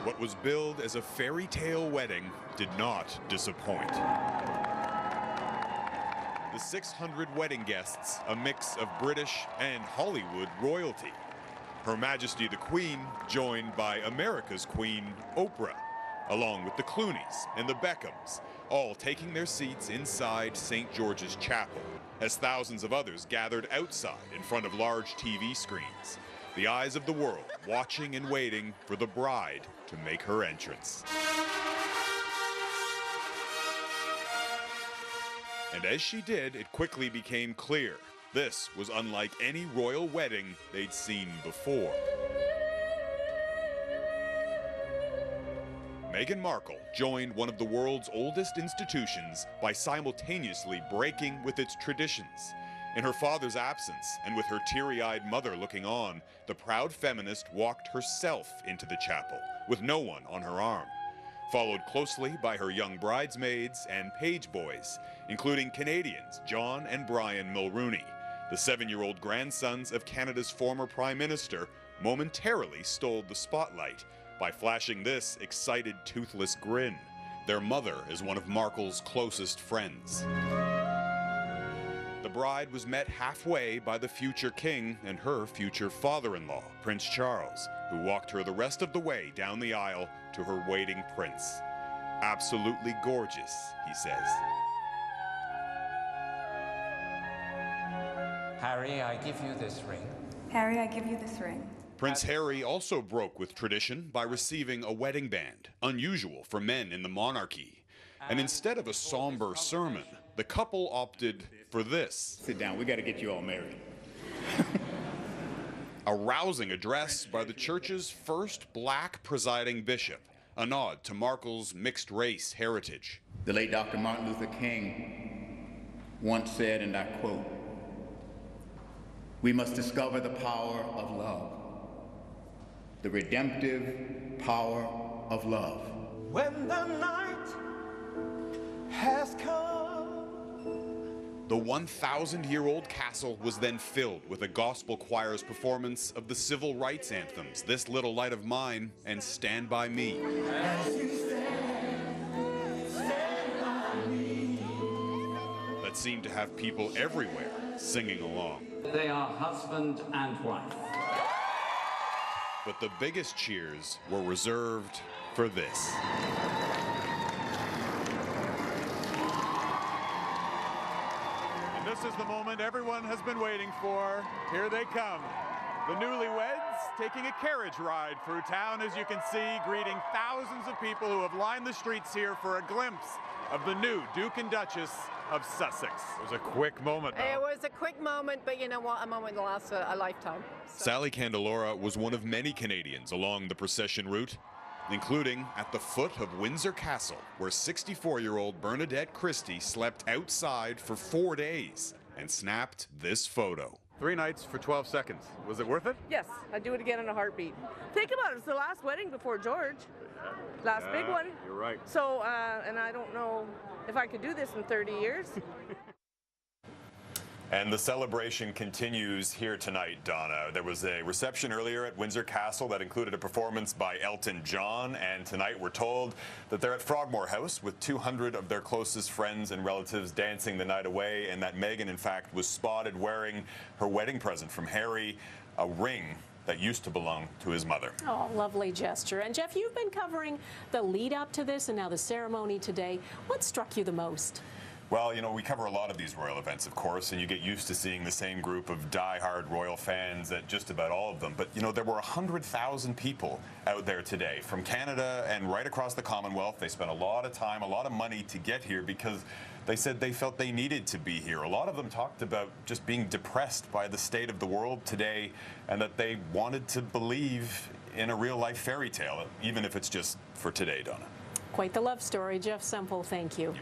What was billed as a fairy tale wedding did not disappoint. The 600 wedding guests, a mix of British and Hollywood royalty. Her Majesty the Queen joined by America's Queen, Oprah, along with the Clooneys and the Beckhams, all taking their seats inside St. George's Chapel, as thousands of others gathered outside in front of large TV screens. The eyes of the world watching and waiting for the bride to make her entrance. And as she did, it quickly became clear this was unlike any royal wedding they'd seen before. Meghan Markle joined one of the world's oldest institutions by simultaneously breaking with its traditions. In her father's absence, and with her teary-eyed mother looking on, the proud feminist walked herself into the chapel, with no one on her arm, followed closely by her young bridesmaids and page boys, including Canadians John and Brian Mulroney. The 7-year-old grandsons of Canada's former Prime Minister momentarily stole the spotlight by flashing this excited, toothless grin. Their mother is one of Markle's closest friends. The bride was met halfway by the future king and her future father-in-law, Prince Charles, who walked her the rest of the way down the aisle to her waiting prince. Absolutely gorgeous, he says. Harry, I give you this ring. Harry, I give you this ring. Prince Harry also broke with tradition by receiving a wedding band, unusual for men in the monarchy. And instead of a somber sermon, the couple opted for this. Sit down, we got to get you all married. A rousing address by the church's first black presiding bishop, a nod to Markle's mixed-race heritage. The late Dr. Martin Luther King once said, and I quote, "We must discover the power of love, the redemptive power of love." When the night has come. The 1,000-year-old castle was then filled with a gospel choir's performance of the civil rights anthems, This Little Light of Mine and Stand By Me. As you stand by me. That seemed to have people everywhere singing along. They are husband and wife. But the biggest cheers were reserved for this. And this is the moment everyone has been waiting for. Here they come. The newlyweds taking a carriage ride through town, as you can see, greeting thousands of people who have lined the streets here for a glimpse of the new Duke and Duchess of Sussex. It was a quick moment, though. It was a quick moment, but you know what? A moment that lasts a lifetime. So. Sally Candelora was one of many Canadians along the procession route, including at the foot of Windsor Castle, where 64-year-old Bernadette Christie slept outside for 4 days and snapped this photo. 3 nights for 12 seconds. Was it worth it? Yes, I'd do it again in a heartbeat. Think about it, it's the last wedding before George. Last big one. You're right. So, and I don't know if I could do this in 30 years. And the celebration continues here tonight, Donna. There was a reception earlier at Windsor Castle that included a performance by Elton John, and tonight we're told that they're at Frogmore House with 200 of their closest friends and relatives dancing the night away, and that Meghan, in fact, was spotted wearing her wedding present from Harry, a ring that used to belong to his mother. Oh, lovely gesture. And Jeff, you've been covering the lead up to this and now the ceremony today. What struck you the most? Well, you know, we cover a lot of these royal events, of course, and you get used to seeing the same group of die-hard royal fans at just about all of them. But, you know, there were 100,000 people out there today from Canada and right across the Commonwealth. They spent a lot of time, a lot of money to get here because they said they felt they needed to be here. A lot of them talked about just being depressed by the state of the world today and that they wanted to believe in a real-life fairy tale, even if it's just for today, Donna. Quite the love story. Jeff Semple, thank you.